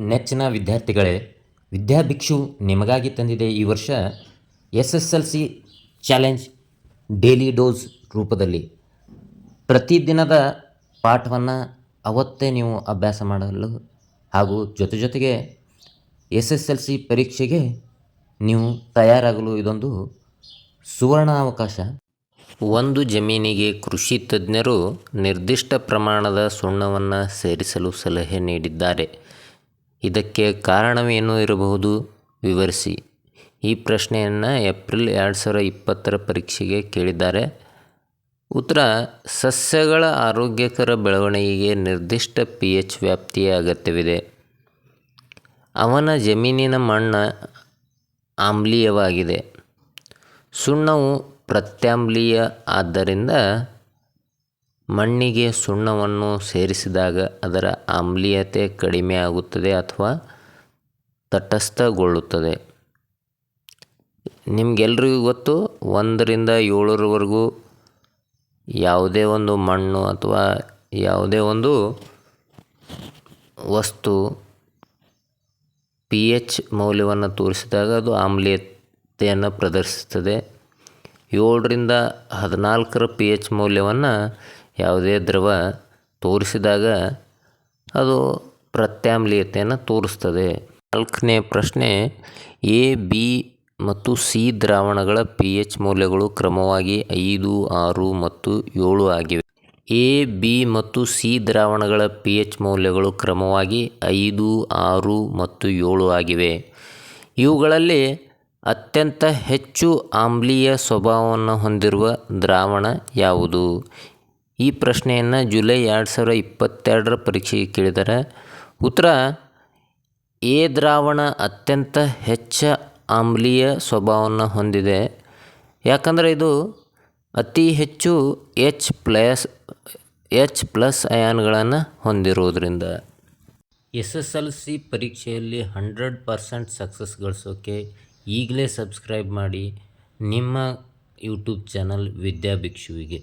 ನೆಚ್ಚಿನ ವಿದ್ಯಾರ್ಥಿಗಳೇ, ವಿದ್ಯಾಭಿಕ್ಷು ನಿಮಗಾಗಿ ತಂದಿದೆ ಈ ವರ್ಷ SSLC ಚಾಲೆಂಜ್ ಡೈಲಿ ಡೋಸ್ ರೂಪದಲ್ಲಿ. ಪ್ರತಿದಿನದ ಪಾಠವನ್ನು ಅವತ್ತೇ ನೀವು ಅಭ್ಯಾಸ ಮಾಡಲು ಹಾಗೂ ಜೊತೆಗೆ SSLC ಪರೀಕ್ಷೆಗೆ ನೀವು ತಯಾರಾಗಲು ಇದೊಂದು ಸುವರ್ಣ ಅವಕಾಶ. ಒಂದು ಜಮೀನಿಗೆ ಕೃಷಿ ತಜ್ಞರು ನಿರ್ದಿಷ್ಟ ಪ್ರಮಾಣದ ಸುಣ್ಣವನ್ನು ಸೇರಿಸಲು ಸಲಹೆ ನೀಡಿದ್ದಾರೆ. ಇದಕ್ಕೆ ಕಾರಣವೇನು ಇರಬಹುದು, ವಿವರಿಸಿ. ಈ ಪ್ರಶ್ನೆಯನ್ನು ಏಪ್ರಿಲ್ 2020 ಪರೀಕ್ಷೆಗೆ ಕೇಳಿದ್ದಾರೆ. ಉತ್ತರ: ಸಸ್ಯಗಳ ಆರೋಗ್ಯಕರ ಬೆಳವಣಿಗೆಗೆ ನಿರ್ದಿಷ್ಟ pH ವ್ಯಾಪ್ತಿಯ ಅಗತ್ಯವಿದೆ. ಅವನ ಜಮೀನಿನ ಮಣ್ಣು ಆಮ್ಲೀಯವಾಗಿದೆ. ಸುಣ್ಣವು ಪ್ರತ್ಯಾಮ್ಲೀಯ, ಆದ್ದರಿಂದ ಮಣ್ಣಿಗೆ ಸುಣ್ಣವನ್ನು ಸೇರಿಸಿದಾಗ ಅದರ ಆಮ್ಲೀಯತೆ ಕಡಿಮೆಯಾಗುತ್ತದೆ ಅಥವಾ ತಟಸ್ಥಗೊಳ್ಳುತ್ತದೆ. ನಿಮಗೆಲ್ರಿಗೂ ಗೊತ್ತು, 1 ರಿಂದ 7 ಯಾವುದೇ ಒಂದು ಮಣ್ಣು ಅಥವಾ ಯಾವುದೇ ಒಂದು ವಸ್ತು pH ಮೌಲ್ಯವನ್ನು ತೋರಿಸಿದಾಗ ಅದು ಆಮ್ಲೀಯತೆಯನ್ನು ಪ್ರದರ್ಶಿಸುತ್ತದೆ. 7 ರಿಂದ 14 pH ಮೌಲ್ಯವನ್ನು ಯಾವುದೇ ದ್ರವ ತೋರಿಸಿದಾಗ ಅದು ಪ್ರತ್ಯಾಮ್ಲೀಯತೆಯನ್ನು ತೋರಿಸ್ತದೆ. 4ನೇ ಪ್ರಶ್ನೆ: A, B ಮತ್ತು C ದ್ರಾವಣಗಳ pH ಮೌಲ್ಯಗಳು ಕ್ರಮವಾಗಿ 5, 6 ಮತ್ತು 7 ಆಗಿವೆ. A, B ಮತ್ತು C ದ್ರಾವಣಗಳ pH ಮೌಲ್ಯಗಳು ಕ್ರಮವಾಗಿ 5, 6 ಮತ್ತು 7 ಆಗಿವೆ. ಇವುಗಳಲ್ಲಿ ಅತ್ಯಂತ ಹೆಚ್ಚು ಆಮ್ಲೀಯ ಸ್ವಭಾವವನ್ನು ಹೊಂದಿರುವ ದ್ರಾವಣ ಯಾವುದು? ಈ ಪ್ರಶ್ನೆಯನ್ನು ಜುಲೈ 2022 ಪರೀಕ್ಷೆಗೆ ಕೇಳಿದ್ದಾರೆ. ಉತ್ತರ: ಎ ದ್ರಾವಣ ಅತ್ಯಂತ ಹೆಚ್ಚು ಆಮ್ಲೀಯ ಸ್ವಭಾವವನ್ನು ಹೊಂದಿದೆ. ಯಾಕಂದರೆ ಇದು ಅತಿ ಹೆಚ್ಚು H+ ಅಯಾನ್ಗಳನ್ನು ಹೊಂದಿರುವುದರಿಂದ. SSLC ಪರೀಕ್ಷೆಯಲ್ಲಿ 100% ಸಕ್ಸಸ್ ಗಳಿಸೋಕ್ಕೆ ಈಗಲೇ ಸಬ್ಸ್ಕ್ರೈಬ್ ಮಾಡಿ ನಿಮ್ಮ ಯೂಟ್ಯೂಬ್ ಚಾನಲ್ ವಿದ್ಯಾಭಿಕ್ಷುವಿಗೆ.